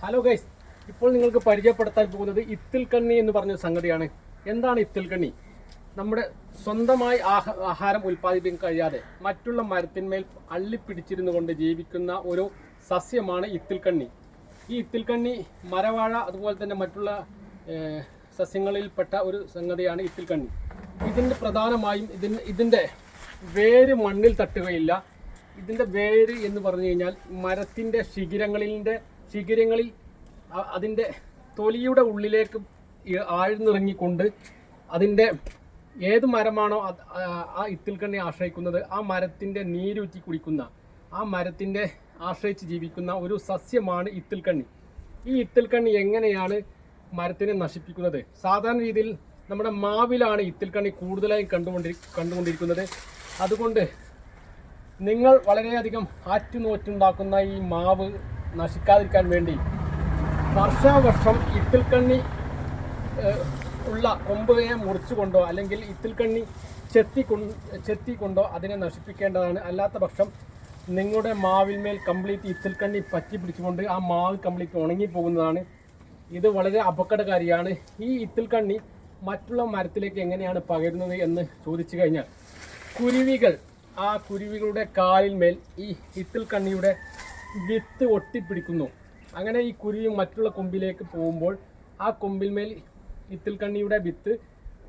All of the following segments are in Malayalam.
ഹലോ ഗൈസ്, ഇപ്പോൾ നിങ്ങൾക്ക് പരിചയപ്പെടുത്താൻ പോകുന്നത് ഇത്തിൽക്കണ്ണി എന്ന് പറഞ്ഞ സംഗതിയാണ്. എന്താണ് ഇത്തിൽക്കണ്ണി? നമ്മുടെ സ്വന്തമായി ആഹാരം ഉൽപ്പാദിപ്പിക്കാൻ കഴിയാതെ മറ്റുള്ള മരത്തിന്മേൽ അള്ളിപ്പിടിച്ചിരുന്നു കൊണ്ട് ജീവിക്കുന്ന ഒരു സസ്യമാണ് ഇത്തിൽക്കണ്ണി. ഈ ഇത്തിൽക്കണ്ണി മരവാഴ അതുപോലെ തന്നെ മറ്റുള്ള സസ്യങ്ങളിൽപ്പെട്ട ഒരു സംഗതിയാണ് ഇത്തിൽക്കണ്ണി. ഇതിൻ്റെ പ്രധാനമായും ഇതിൻ്റെ വേര് മണ്ണിൽ തട്ടുകയില്ല. ഇതിൻ്റെ വേര് എന്ന് പറഞ്ഞു കഴിഞ്ഞാൽ മരത്തിൻ്റെ ശിഖരങ്ങളിൽ അതിൻ്റെ തൊലിയുടെ ഉള്ളിലേക്ക് ആഴ്ന്നിറങ്ങിക്കൊണ്ട് അതിൻ്റെ ഏത് മരമാണോ ആ ഇത്തിൽക്കണ്ണി ആശ്രയിക്കുന്നത് ആ മരത്തിൻ്റെ നീരൂറ്റി കുടിക്കുന്ന ആ മരത്തിൻ്റെ ആശ്രയിച്ച് ജീവിക്കുന്ന ഒരു സസ്യമാണ് ഇത്തിൽക്കണ്ണി. ഈ ഇത്തിൽക്കണ്ണി എങ്ങനെയാണ് മരത്തിനെ നശിപ്പിക്കുന്നത്? സാധാരണ രീതിയിൽ നമ്മുടെ മാവിലാണ് ഇത്തിൽക്കണ്ണി കൂടുതലായും കണ്ടുകൊണ്ടിരിക്കുന്നത്. അതുകൊണ്ട് നിങ്ങൾ വളരെയധികം ആറ്റുനോറ്റുണ്ടാക്കുന്ന ഈ മാവ് നശിക്കാതിരിക്കാൻ വേണ്ടി വർഷാവർഷം ഇത്തിൽക്കണ്ണി ഉള്ള കൊമ്പുകയെ മുറിച്ചുകൊണ്ടോ അല്ലെങ്കിൽ ഇത്തിൽക്കണ്ണി ചെത്തിക്കൊണ്ടോ അതിനെ നശിപ്പിക്കേണ്ടതാണ്. അല്ലാത്ത പക്ഷം നിങ്ങളുടെ മാവിന്മേൽ കംപ്ലീറ്റ് ഇത്തിൽക്കണ്ണി പറ്റി പിടിച്ചുകൊണ്ട് ആ മാവ് കംപ്ലീറ്റ് ഉണങ്ങിപ്പോകുന്നതാണ്. ഇത് വളരെ അപകടകാരിയാണ്. ഈ ഇത്തിൽക്കണ്ണി മറ്റുള്ള മരത്തിലേക്ക് എങ്ങനെയാണ് പകരുന്നത് എന്ന് ചോദിച്ചു കഴിഞ്ഞാൽ ആ കുരുവികളുടെ കാലിന്മേൽ ഈ ഇത്തിൽക്കണ്ണിയുടെ വിത്ത് ഒട്ടിപ്പിടിക്കുന്നു. അങ്ങനെ ഈ കുരുവി മറ്റുള്ള കൊമ്പിലേക്ക് പോകുമ്പോൾ ആ കൊമ്പിന്മേൽ ഇത്തിൽക്കണ്ണിയുടെ വിത്ത്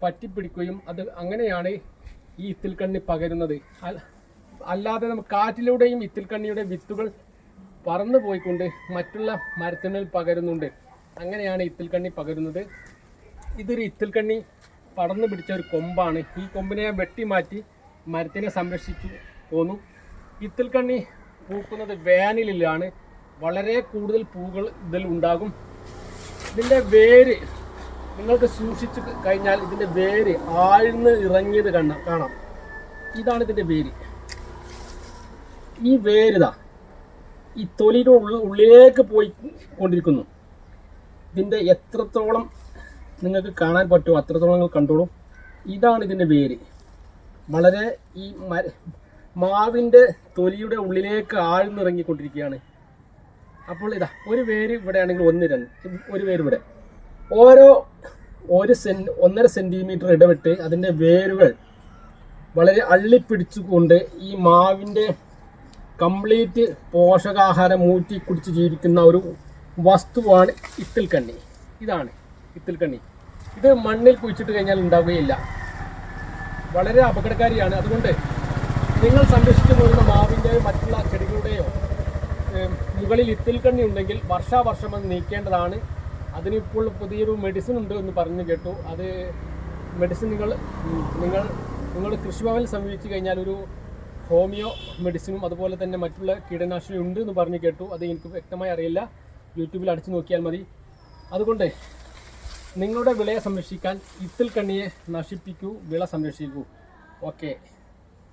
പറ്റിപ്പിടിക്കുകയും അങ്ങനെയാണ് ഈ ഇത്തിൽക്കണ്ണി പകരുന്നത്. അല്ലാതെ നമുക്ക് കാറ്റിലൂടെയും ഇത്തിൽക്കണ്ണിയുടെ വിത്തുകൾ പറന്നു പോയിക്കൊണ്ട് മറ്റുള്ള മരത്തിന്മേൽ പകരുന്നുണ്ട്. അങ്ങനെയാണ് ഇത്തിൽക്കണ്ണി പകരുന്നത്. ഇതൊരു ഇത്തിൽക്കണ്ണി പടർന്നു പിടിച്ച ഒരു കൊമ്പാണ്. ഈ കൊമ്പിനെ വെട്ടിമാറ്റി മരത്തിനെ സംരക്ഷിച്ചു പോന്നു. ഇത്തിൽക്കണ്ണി പൂക്കുന്നത് വേനലിലാണ്. വളരെ കൂടുതൽ പൂക്കൾ ഇതിൽ ഉണ്ടാകും. ഇതിൻ്റെ വേര് നിങ്ങൾക്ക് സൂക്ഷിച്ച് കഴിഞ്ഞാൽ ഇതിൻ്റെ വേര് ആഴ്ന്ന് ഇറങ്ങിയത് കാണാം. ഇതാണ് ഇതിൻ്റെ വേര്. ഈ വേരിതാ ഈ തൊലിയുടെ ഉള്ളിലേക്ക് പോയി കൊണ്ടിരിക്കുന്നു. ഇതിൻ്റെ എത്രത്തോളം നിങ്ങൾക്ക് കാണാൻ പറ്റുമോ അത്രത്തോളം നിങ്ങൾ കണ്ടോളൂ. ഇതാണ് ഇതിൻ്റെ വേര്. വളരെ ഈ മാവിൻ്റെ തൊലിയുടെ ഉള്ളിലേക്ക് ആഴ്ന്നിറങ്ങിക്കൊണ്ടിരിക്കുകയാണ്. അപ്പോൾ ഇതാ ഒരു വേര് ഇവിടെ ആണെങ്കിൽ ഒരു വേര് ഇവിടെ. 1.5 സെൻറ്റിമീറ്റർ ഇടവിട്ട് അതിൻ്റെ വേരുകൾ വളരെ അള്ളിപ്പിടിച്ചുകൊണ്ട് ഈ മാവിൻ്റെ കംപ്ലീറ്റ് പോഷകാഹാരം ഊറ്റി കുടിച്ച് ജീവിക്കുന്ന ഒരു വസ്തുവാണ് ഇത്തിൽക്കണ്ണി. ഇതാണ് ഇത്തിൽക്കണ്ണി. ഇത് മണ്ണിൽ കുഴിച്ചിട്ട് കഴിഞ്ഞാൽ ഉണ്ടാവുകയില്ല. വളരെ അപകടകാരിയാണ്. അതുകൊണ്ട് നിങ്ങൾ സംരക്ഷിച്ചു പോകുന്ന മാവിൻ്റെയോ മറ്റുള്ള ചെടികളുടെയോ മുകളിൽ ഇത്തിൽക്കണ്ണി ഉണ്ടെങ്കിൽ വർഷാവർഷം അത് നീക്കേണ്ടതാണ്. അതിനിപ്പോൾ പുതിയൊരു മെഡിസിൻ ഉണ്ട് എന്ന് പറഞ്ഞു കേട്ടു. അത് മെഡിസിൻ നിങ്ങൾ കൃഷിഭവനിൽ സമീപിച്ചു കഴിഞ്ഞാൽ ഒരു ഹോമിയോ മെഡിസിനും അതുപോലെ തന്നെ മറ്റുള്ള കീടനാശിനി ഉണ്ട് എന്ന് പറഞ്ഞു കേട്ടു. അത് എനിക്ക് വ്യക്തമായി അറിയില്ല. യൂട്യൂബിൽ അടിച്ചു നോക്കിയാൽ മതി. അതുകൊണ്ട് നിങ്ങളുടെ വിളയെ സംരക്ഷിക്കാൻ ഇത്തിൽക്കണ്ണിയെ നശിപ്പിക്കൂ, വിള സംരക്ഷിക്കൂ. ഓക്കെ.